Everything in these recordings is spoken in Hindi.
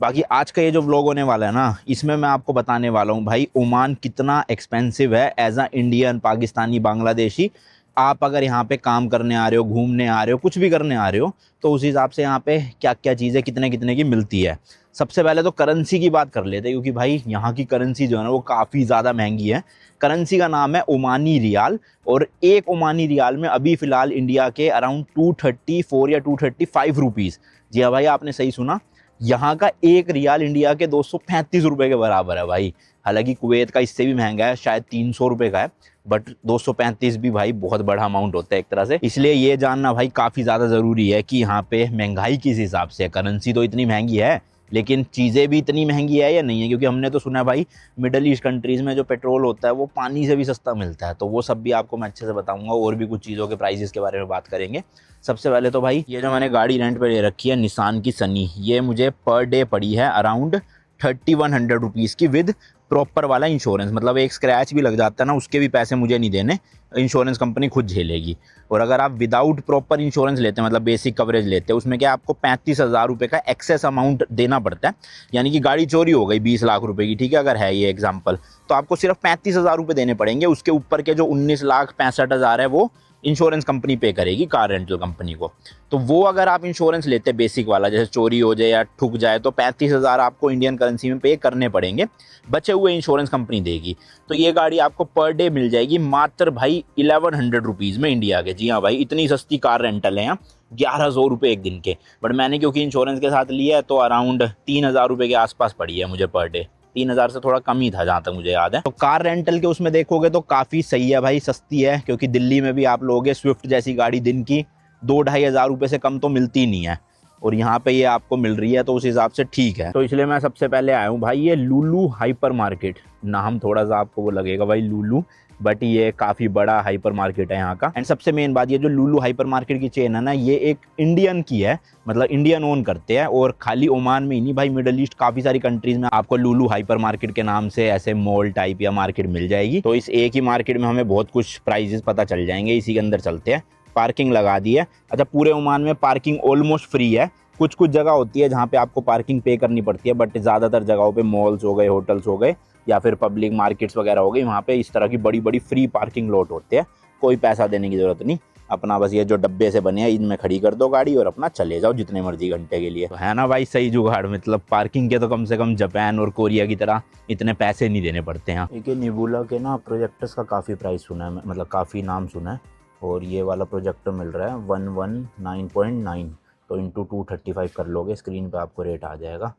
बाकी आज का ये जो व्लॉग होने वाला है ना, इसमें मैं आपको बताने वाला हूँ भाई ओमान कितना एक्सपेंसिव है as a Indian, Pakistani, Bangladeshi. आप अगर यहाँ पे काम करने आ रहे हो, घूमने आ रहे हो, कुछ भी करने आ रहे हो, तो उस हिसाब से यहाँ पे क्या क्या चीज़ें कितने कितने की मिलती है। सबसे पहले तो करेंसी की बात कर लेते हैं, क्योंकि भाई यहाँ की करेंसी जो है ना वो काफ़ी ज़्यादा महंगी है। करेंसी का नाम है ओमानी रियाल, और एक ओमानी रियाल में अभी फ़िलहाल इंडिया के अराउंड 234 या 235 रुपीज़। जी हाँ भाई, आपने सही सुना, यहाँ का एक रियाल इंडिया के 235 रुपए के बराबर है भाई। हालांकि कुवैत का इससे भी महंगा है, शायद 300 रुपए का है, बट 235 भी भाई बहुत बड़ा अमाउंट होता है एक तरह से। इसलिए ये जानना भाई काफ़ी ज़्यादा ज़रूरी है कि यहाँ पे महंगाई किस हिसाब से है। करेंसी तो इतनी महंगी है, लेकिन चीज़ें भी इतनी महंगी है या नहीं है, क्योंकि हमने तो सुना है भाई मिडल ईस्ट कंट्रीज़ में जो पेट्रोल होता है वो पानी से भी सस्ता मिलता है। तो वो सब भी आपको मैं अच्छे से बताऊंगा, और भी कुछ चीज़ों के प्राइसेस के बारे में बात करेंगे। सबसे पहले तो भाई ये जो मैंने गाड़ी रेंट पे ले रखी है निसान की सनी, ये मुझे पर डे पड़ी है अराउंड 3100 रुपीज़ की, विद प्रॉपर वाला इंश्योरेंस। मतलब एक स्क्रैच भी लग जाता है ना, उसके भी पैसे मुझे नहीं देने, इंश्योरेंस कंपनी खुद झेलेगी। और अगर आप विदाउट प्रॉपर इंश्योरेंस लेते हैं, मतलब बेसिक कवरेज लेते हैं, उसमें क्या आपको 35,000 रुपये का एक्सेस अमाउंट देना पड़ता है। यानी कि गाड़ी चोरी हो गई 20 लाख रुपए की, ठीक है, अगर है ये एग्जाम्पल, तो आपको सिर्फ 35,000 रुपये देने पड़ेंगे। उसके ऊपर के जो 19,65,000 है वो इंश्योरेंस कंपनी पे करेगी, कार रेंटल कंपनी को। तो वो अगर आप इंश्योरेंस लेते हैं बेसिक वाला, जैसे चोरी हो जाए या ठुक जाए, तो 35,000 आपको इंडियन करेंसी में पे करने पड़ेंगे, बचे हुए इंश्योरेंस कंपनी देगी। तो ये गाड़ी आपको पर डे मिल जाएगी मात्र भाई 1100 रुपीज़ में इंडिया के। जी हाँ भाई, इतनी सस्ती कार रेंटल है यहाँ, 1100 रुपये एक दिन के। बट मैंने क्योंकि इंश्योरेंस के साथ लिया है, तो अराउंड 3,000 रुपये के आसपास पड़ी है मुझे पर डे। 3,000 से थोड़ा कम ही था जहाँ तक मुझे याद है। तो कार रेंटल के उसमें देखोगे तो काफ़ी सही है भाई, सस्ती है। क्योंकि दिल्ली में भी आप लोगे स्विफ्ट जैसी गाड़ी दिन की 2-2,500 रुपये से कम तो मिलती ही नहीं है, और यहाँ पे ये आपको मिल रही है, तो उस हिसाब से ठीक है। तो इसलिए मैं सबसे पहले आया हूँ भाई ये लुलु हाइपर मार्केट। नाम थोड़ा सा आपको वो लगेगा भाई लुलु, बट ये काफ़ी बड़ा हाइपर मार्केट है यहाँ का। एंड सबसे मेन बात, ये जो लुलु हाइपर मार्केट की चेन है ना, ये एक इंडियन की है, मतलब इंडियन ओन करते हैं। और खाली ओमान में ही नहीं भाई, मिडल ईस्ट काफ़ी सारी कंट्रीज में आपको लुलु हाइपर मार्केट के नाम से ऐसे मॉल टाइप या मार्केट मिल जाएगी। तो इस एक ही मार्केट में हमें बहुत कुछ प्राइजेस पता चल जाएंगे। इसी के अंदर चलते हैं। पार्किंग लगा दी है। अच्छा, पूरे ओमान में पार्किंग ऑलमोस्ट फ्री है। कुछ कुछ जगह होती है जहाँ पे आपको पार्किंग पे करनी पड़ती है, बट ज़्यादातर जगहों पे मॉल्स हो गए, होटल्स हो गए, या फिर पब्लिक मार्केट्स वगैरह हो गई, वहाँ पे इस तरह की बड़ी बड़ी फ्री पार्किंग लॉट होते हैं। कोई पैसा देने की ज़रूरत नहीं, अपना बस ये जो डब्बे से बने हैं इनमें खड़ी कर दो गाड़ी और अपना चले जाओ जितने मर्जी घंटे के लिए। तो है ना भाई सही जुगाड़। मतलब पार्किंग के तो कम से कम जापान और कोरिया की तरह इतने पैसे नहीं देने पड़ते हैं। एक निबुला के ना प्रोजेक्टर्स का काफ़ी प्राइस सुना है, मतलब काफ़ी नाम सुना है। और ये वाला प्रोजेक्टर मिल रहा है 119.9, तो इंटू 235 कर लोगे, स्क्रीन पे आपको रेट आ जाएगा।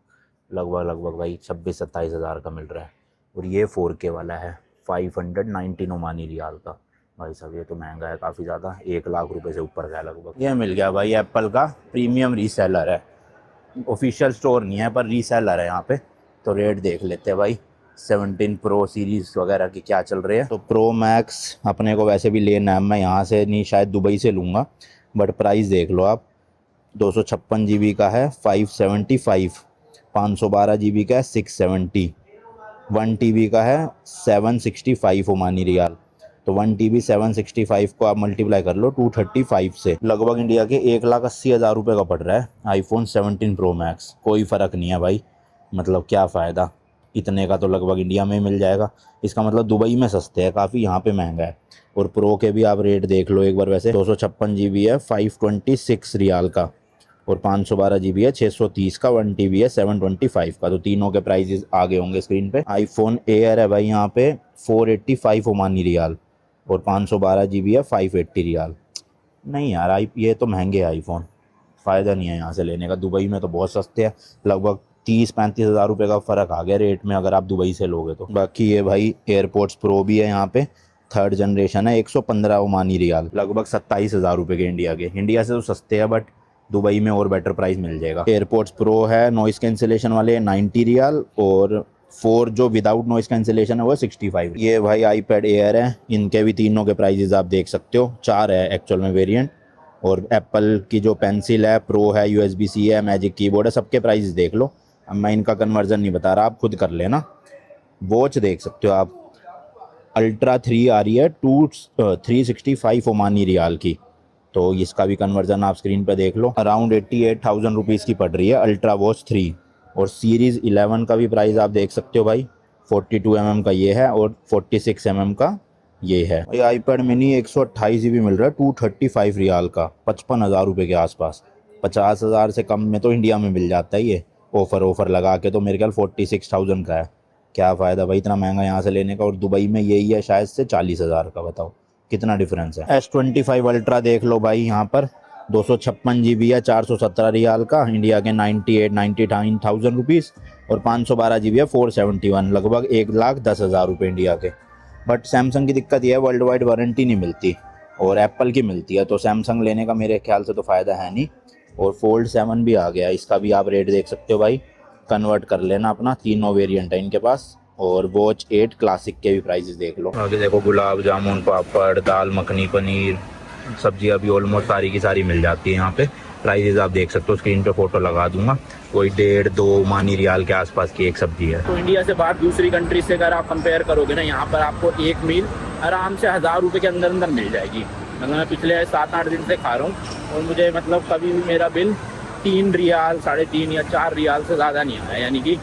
लगभग भाई 26-27 हज़ार का मिल रहा है। और ये 4K वाला है 519 ओमानी रियाल का। भाई साहब ये तो महंगा है काफ़ी ज़्यादा, 1 लाख रुपए से ऊपर का है लगभग। ये मिल गया भाई एप्पल का, प्रीमियम रीसेलर है, ऑफिशियल स्टोर नहीं है पर रीसेलर है यहाँ पे। तो रेट देख लेते हैं भाई 17 प्रो सीरीज़ वगैरह की क्या चल रही है। तो प्रो मैक्स अपने को वैसे भी लेना है, मैं यहाँ से नहीं शायद दुबई से लूँगा, बट प्राइस देख लो आप। 256 GB का है 575, 512 GB का है 670, 1 TB का है 765 ओमानी रियाल। तो 1 TB 765 को आप मल्टीप्लाई कर लो 235 से, लगभग इंडिया के 1,80,000 रुपये का पड़ रहा है आईफोन 17 प्रो मैक्स। कोई फ़र्क नहीं है भाई, मतलब क्या फ़ायदा, इतने का तो लगभग इंडिया में ही मिल जाएगा। इसका मतलब दुबई में सस्ते है काफ़ी, यहाँ पे महंगा है। और प्रो के भी आप रेट देख लो एक बार। वैसे 256 GB है 526 रियाल का, और 512 GB है 630 का, 1 TB है 725 का। तो तीनों के प्राइजेस आगे होंगे स्क्रीन पे। आईफोन एयर है भाई यहाँ पे 485 ओमानी रियाल, और 512 GB है 580 रियाल। नहीं यार ये तो महंगे आईफोन, फ़ायदा नहीं है यहाँ से लेने का। दुबई में तो बहुत सस्ते हैं, लगभग 30-35 हज़ार रुपये का फ़र्क आ गया रेट में अगर आप दुबई से लोगे तो। बाकी ये भाई एयरपोर्ट्स प्रो भी है यहाँ पे, 3rd जनरेशन है, 115 ओमानी रियाल, लगभग 27,000 रुपये के इंडिया के। इंडिया से तो सस्ते हैं, बट दुबई में और बेटर प्राइस मिल जाएगा। एयरपोर्ट्स प्रो है नॉइस कैंसिलेशन वाले 90 रियाल, और 4 जो विदाउट नॉइस कैंसिलेशन है वो 65। ये भाई आईपैड एयर है, इनके भी तीनों के प्राइजेस आप देख सकते हो, 4 है एक्चुअल में वेरिएंट। और एप्पल की जो पेंसिल है, प्रो है, USB-C है, मैजिक कीबोर्ड है, सबके प्राइस देख लो। अब मैं इनका कन्वर्जन नहीं बता रहा, आप खुद कर लेना। वॉच देख सकते हो आप, अल्ट्रा 3 आ रही है 365 ओमानी रियाल की, तो इसका भी कन्वर्जन आप स्क्रीन पर देख लो। अराउंड 88,000 रुपीज़ की पड़ रही है अल्ट्रा वॉच 3। और सीरीज़ 11 का भी प्राइस आप देख सकते हो भाई, 42 mm का ये है और 46 mm का ये है। ये आईपैड मिनी 128 GB मिल रहा है 235 रियाल का, 55,000 रुपये के आसपास। 50,000 से कम में तो इंडिया में मिल जाता है ये, ऑफ़र लगा के तो मेरे ख्याल 46,000 का है। क्या फ़ायदा भाई इतना महंगा यहाँ से लेने का, और दुबई में यही है शायद से 40,000 का। बताओ कितना डिफरेंस है। S25 अल्ट्रा देख लो भाई, यहाँ पर 256 GB है 417 रियाल का, इंडिया के 99,000 रुपीज़, और 512 GB है 471, लगभग 1,10,000 रुपये इंडिया के। बट सैमसंग की दिक्कत यह है वर्ल्ड वाइड वारंटी नहीं मिलती, और एप्पल की मिलती है, तो सैमसंग लेने का मेरे ख्याल से तो फ़ायदा है नहीं। और फोल्ड 7 भी आ गया, इसका भी आप रेट देख सकते हो भाई, कन्वर्ट कर लेना अपना, तीनों वेरिएंट है इनके पास। और वॉच 8 क्लासिक के भी प्राइसेस देख लो। आगे देखो गुलाब जामुन, पापड़, दाल मखनी, पनीर, सब्जियां भी ऑलमोस्ट सारी की सारी मिल जाती है यहाँ पे। प्राइसेस आप देख सकते हो, स्क्रीन पे फोटो लगा दूंगा। कोई 1.5-2 ओमानी रियाल के आसपास की एक सब्जी है। तो इंडिया से बाहर दूसरी कंट्री से अगर आप कंपेयर करोगे ना, यहाँ पर आपको एक मील आराम से 1000 रुपये के अंदर अंदर मिल जाएगी। मतलब मैं पिछले 7-8 दिन से खा रहा हूँ, और मुझे मतलब कभी भी मेरा बिल 3 रियाल, 3.5 या 4 रियाल से ज़्यादा नहीं आया, यानी कि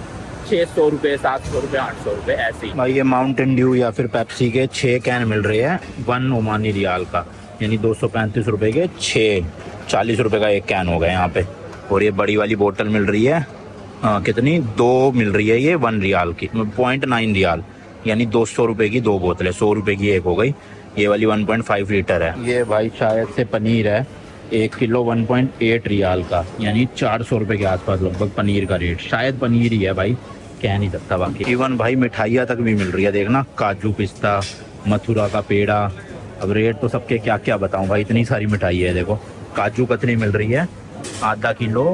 600 रुपये, 700 रुपये, 800 रुपये ऐसे ही। भाई ये माउंटेन ड्यू या फिर पेप्सी के 6 कैन मिल रहे हैं 1 ओमानी रियाल का, यानी 235 रुपये के 6, 40 रुपये का एक कैन हो गया यहाँ पे। और ये बड़ी वाली बोतल मिल रही है कितनी, 2 मिल रही है ये 1 रियाल की, 0.9 रियाल, यानी 200 रुपये की 2 बोतलें, 100 रुपये की एक हो गई। ये वाली 1.5 लीटर है। ये भाई शायद से पनीर है, 1 किलो 1.8 रियाल का, यानी 400 रुपये के आसपास लगभग पनीर का रेट। शायद पनीर ही है भाई, कह नहीं सकता बाकी। इवन भाई मिठाइयाँ तक भी मिल रही है, देखना, काजू पिस्ता, मथुरा का पेड़ा। अब रेट तो सबके क्या क्या बताऊं भाई, इतनी सारी मिठाई है। देखो काजू कतली मिल रही है आधा किलो,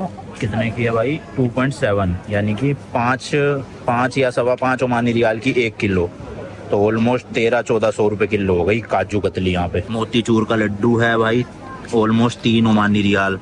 कितने की है भाई, 2.7, यानी कि 5 या 5.25 ओमानी रियाल की 1 किलो, तो ऑलमोस्ट 1300-1400 रुपये किलो हो गई काजू कतली यहाँ पे। मोतीचूर का लड्डू है भाई, ऑलमोस्ट 3 ओमानी रियाल।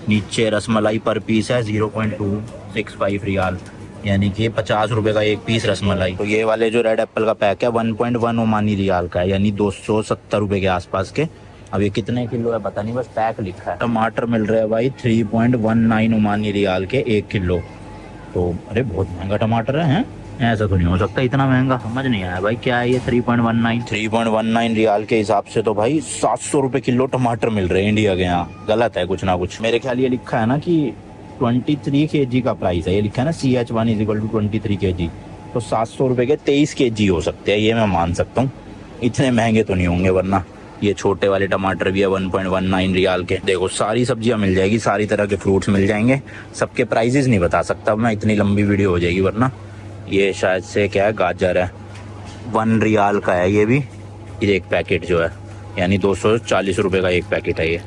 नीचे रसमलाई पर पीस है 0.265 रियाल, यानी कि 50 रुपये का एक पीस रसमलाई। तो ये वाले जो रेड एप्पल का पैक है 1.1 ओमानी रियाल का है, यानी 270 रुपये के आसपास के। अब ये कितने किलो है पता नहीं, बस पैक लिखा है। टमाटर मिल रहे हैं भाई 3.19 ओमानी रियाल के 1 किलो। तो अरे बहुत महंगा टमाटर है, ऐसा तो नहीं हो सकता इतना महंगा, समझ नहीं आया भाई क्या है ये। 3.19 रियाल के हिसाब से तो भाई 700 रुपये किलो टमाटर मिल रहे हैं इंडिया के यहाँ। गलत है कुछ ना कुछ। मेरे ख्याल ये लिखा है ना कि 23 kg का प्राइस है, ये लिखा है ना CH1 = 23 kg, तो 700 रुपये के 23 kg हो सकते हैं, ये मैं मान सकता हूँ। इतने महंगे तो नहीं होंगे, वरना ये छोटे वाले टमाटर भी है 1.19 रियाल के। देखो सारी सब्जियां मिल जाएगी, सारी तरह के फ्रूट्स मिल जाएंगे। सबके प्राइजेस नहीं बता सकता मैं, इतनी लंबी वीडियो हो जाएगी वरना। ये शायद से क्या है, गाजर है, 1 रियाल का है ये भी, एक पैकेट जो है, यानी 240 रुपये का एक पैकेट है ये।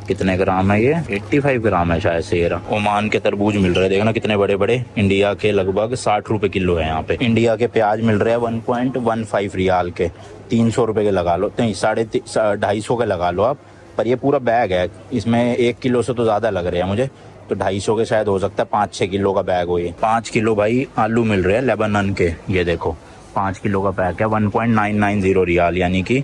कितने ग्राम है ये, 85 ग्राम है शायद से ये रहा। ओमान के तरबूज मिल रहे हैं, देखना कितने बड़े बड़े, इंडिया के लगभग 60 रुपये किलो है यहाँ पे। इंडिया के प्याज मिल रहे हैं 1.15 रियाल के, 300 रुपये के लगा लो, नहीं 250 के लगा लो आप। पर ये पूरा बैग है, इसमें 1 किलो से तो ज़्यादा लग रहे हैं मुझे, तो 250 के शायद हो सकता है, 5-6 किलो का बैग हो ये। 5 किलो भाई आलू मिल रहे हैं लेबनान के, ये देखो 5 किलो का पैक है 1.990 रियाल, यानी कि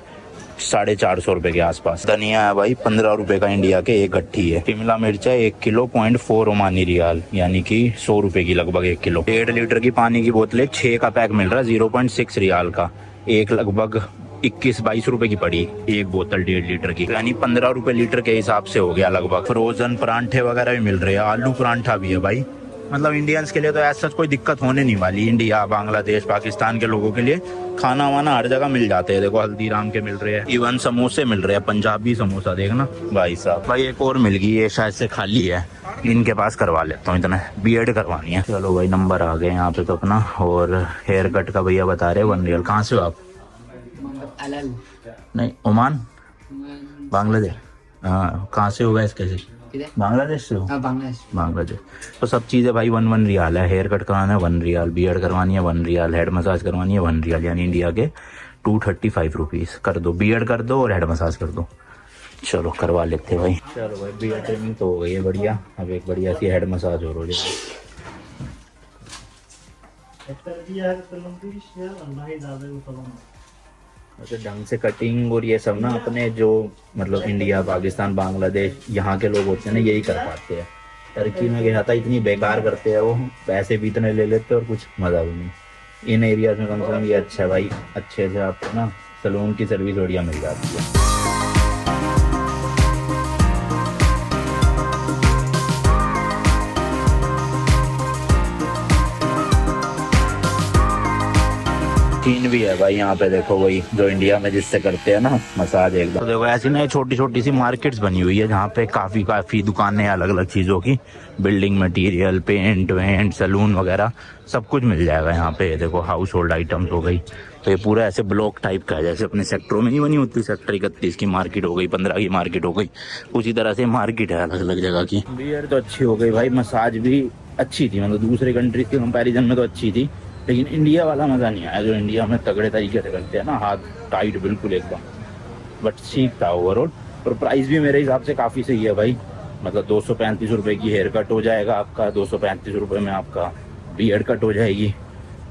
450 रुपये के आसपास। धनिया है भाई 15 रुपये का, इंडिया के एक गट्ठी है। शिमला मिर्च है 1 किलो 0.4 ओमानी रियाल, यानी कि 100 रुपये की लगभग 1 किलो। 1.5 लीटर की पानी की बोतलें 6 का पैक मिल रहा है 0.6 रियाल का, एक लगभग 21-22 रुपए की पड़ी एक बोतल 1.5 लीटर की, यानी 15 रुपए लीटर के हिसाब से हो गया लगभग। फ्रोजन परांठे वगैरह भी मिल रहे हैं, आलू परांठा भी है भाई। मतलब इंडियंस के लिए तो ऐसा कोई दिक्कत होने नहीं वाली। इंडिया, बांग्लादेश, पाकिस्तान के लोगों के लिए खाना वाना हर जगह मिल जाते हैं। देखो हल्दीराम के मिल रहे हैं, इवन समोसे मिल रहे हैं, पंजाबी समोसा देखना भाई साहब। भाई एक और मिल गई, ये शायद से खाली है, इनके पास करवा लेता हूँ, इतना बीएड करवानी है। चलो भाई नंबर आ गए यहाँ पे तो अपना। और हेयर कट का भैया बता रहे 1 रियाल। कहाँ से हो आप? नहीं, ओमान, बांग्लादेश। हाँ, कहाँ से होगा इसके? बांग्लादेश से हो? बांग्लादेश। तो सब चीज़ें भाई 1 रियाल है। हेयर कट करवाना है 1 रियाल, बियर्ड करवानी है 1 रियाल, हेड मसाज करवानी है 1 रियाल, यानी इंडिया के 235 रुपीज़। कर दो, बियर्ड कर दो और हेड मसाज कर दो। चलो करवा लेते भाई। चलो भाई बियर्ड ट्रिमिंग तो हो गई है बढ़िया, अब एक बढ़िया सी हेड मसाज और हो जाएगी। अच्छा ढंग से कटिंग और ये सब ना अपने जो मतलब इंडिया, पाकिस्तान, बांग्लादेश यहाँ के लोग होते हैं ना, यही कर पाते हैं। टर्की में गया था, इतनी बेकार करते हैं वो, पैसे भी इतने ले लेते और कुछ मज़ा भी नहीं। इन एरियाज में कम से कम ये अच्छा है भाई, अच्छे से आपको ना सलून की सर्विस बढ़िया मिल जाती है। मशीन भी है भाई यहाँ पे, देखो वही जो इंडिया में जिससे करते हैं ना मसाज एकदम। तो देखो ऐसी ना छोटी छोटी सी मार्केट्स बनी हुई है जहाँ पे काफ़ी दुकानें अलग अलग चीज़ों की, बिल्डिंग मटेरियल, पेंट वेंट, सलून वगैरह सब कुछ मिल जाएगा यहाँ पे। देखो हाउस होल्ड आइटम्स हो गई, तो ये पूरा ऐसे ब्लॉक टाइप का है, जैसे अपने सेक्टरों में नहीं बनी होती, सेक्टर 31 की मार्केट हो गई, 15 की मार्केट हो गई, उसी तरह से मार्केट है अलग अलग जगह की। बियर तो अच्छी हो गई भाई, मसाज भी अच्छी थी, मतलब दूसरे कंट्रीज के कंपैरिजन में तो अच्छी थी, लेकिन इंडिया वाला मज़ा नहीं आया जो इंडिया में तगड़े तरीके से करते हैं ना, हाथ टाइट बिल्कुल एकदम। बट ठीक था ओवरऑल, और प्राइस भी मेरे हिसाब से काफ़ी सही है भाई, मतलब 235 रुपये की हेयर कट हो जाएगा आपका, 235 रुपये में आपका बियर्ड कट हो जाएगी।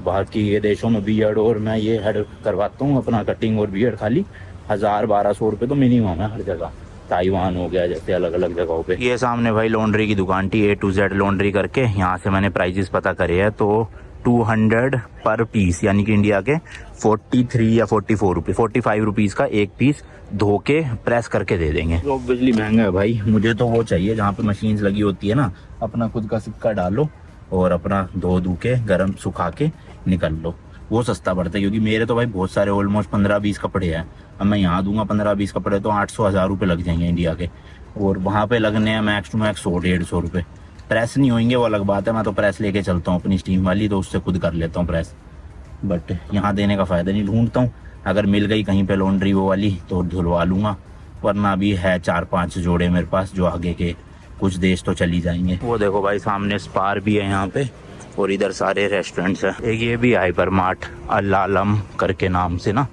बाकी ये देशों में बियर्ड और मैं ये हेड करवाता हूँ अपना कटिंग और बियर्ड खाली 1000-1200 रुपये तो मिनिमम है हर जगह, ताइवान हो गया जैसे अलग अलग जगहों पे। ये सामने भाई लॉन्ड्री की दुकान थी, A to Z लॉन्ड्री करके, यहाँ से मैंने प्राइजेस पता करे हैं, तो 200 पर पीस, यानी कि इंडिया के 43 या 44 रुपये, 45 रुपीज़ का एक पीस धो के प्रेस करके दे देंगे। तो बिजली महंगा है भाई, मुझे तो वो चाहिए जहाँ पे मशीन्स लगी होती है ना, अपना खुद का सिक्का डालो और अपना धो के गर्म सुखा के निकल लो, वो सस्ता पड़ता है। क्योंकि मेरे तो भाई बहुत सारे ऑलमोस्ट 15-20 कपड़े हैं, अब मैं यहाँ दूंगा 15-20 कपड़े तो 800-1000 रुपये लग जाएंगे इंडिया के, और वहाँ पे लगने हैं मैक्स टू मैक्स 100-150 रुपये। प्रेस नहीं होंगे वो अलग बात है, मैं तो प्रेस लेके चलता हूँ अपनी स्टीम वाली, तो उससे खुद कर लेता हूँ प्रेस, बट यहाँ देने का फ़ायदा नहीं, ढूंढता हूँ, अगर मिल गई कहीं पे लॉन्ड्री वो वाली तो धुलवा लूँगा, वरना भी है 4-5 जोड़े मेरे पास जो आगे के कुछ देश तो चली जाएंगे। वो देखो भाई सामने स्पार भी है यहाँ पे, और इधर सारे रेस्टोरेंट्स हैं। एक ये भी हाइपर मार्ट अल आलम करके नाम से ना,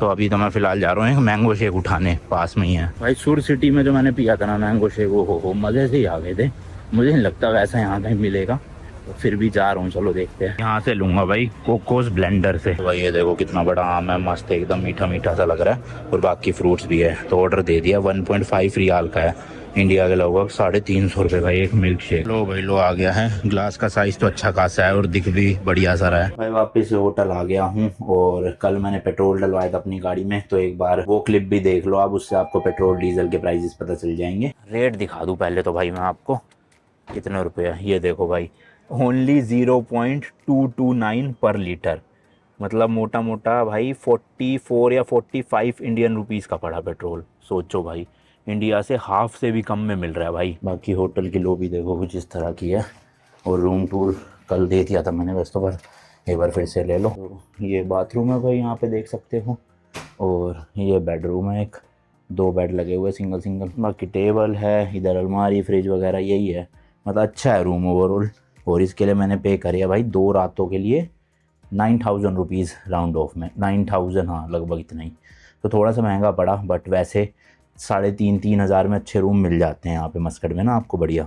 तो अभी तो मैं फिलहाल जा रहा हूँ एक मैंगो शेक उठाने, पास में ही है भाई। सुर सिटी में जो मैंने पिया था ना मैंगो शेक, वो हो मज़े से ही आ गए थे, मुझे नहीं लगता वैसा यहाँ कहीं मिलेगा, तो फिर भी जा रहा हूँ, चलो देखते हैं। यहाँ से लूँगा भाई कोकोस ब्लेंडर से। भाई ये देखो कितना बड़ा आम है, मस्त एकदम मीठा मीठा सा लग रहा है, और बाकी फ्रूट्स भी है, तो ऑर्डर दे दिया। 1.5 रियाल का है, इंडिया के लगभग 350 रुपये का एक मिल्क शेक। लो भाई लो आ गया है, ग्लास का साइज तो अच्छा खासा है और दिख भी बढ़िया सा रहा है। भाई वापस होटल आ गया हूँ, और कल मैंने पेट्रोल डलवाया था अपनी गाड़ी में, तो एक बार वो क्लिप भी देख लो आप, उससे आपको पेट्रोल डीजल के प्राइजेस पता चल जाएंगे। रेट दिखा दूँ पहले तो भाई मैं आपको, कितने रुपये है ये देखो भाई, ओनली 0.229 पर लीटर, मतलब मोटा मोटा भाई 44 या 45 इंडियन रुपीज़ का पड़ा पेट्रोल। सोचो भाई, इंडिया से हाफ से भी कम में मिल रहा है भाई। बाकी होटल की लॉबी देखो कुछ इस तरह की है, और रूम टूर कल दे दिया था मैंने वैसे तो, पर एक बार फिर से ले लो। तो ये बाथरूम है भाई, यहाँ पे देख सकते हो, और ये बेडरूम है, एक 2 बेड लगे हुए सिंगल। बाकी टेबल है, इधर अलमारी फ्रिज वगैरह यही है, मतलब अच्छा है रूम ओवरऑल। और इसके लिए मैंने पे करिए भाई 2 रातों के लिए 9000 रुपीज़ राउंड ऑफ में, 9000, हाँ लगभग इतना ही, तो थोड़ा सा महंगा पड़ा, बट वैसे 3,500-3,000 में अच्छे रूम मिल जाते हैं यहाँ पे मस्कट में ना आपको बढ़िया।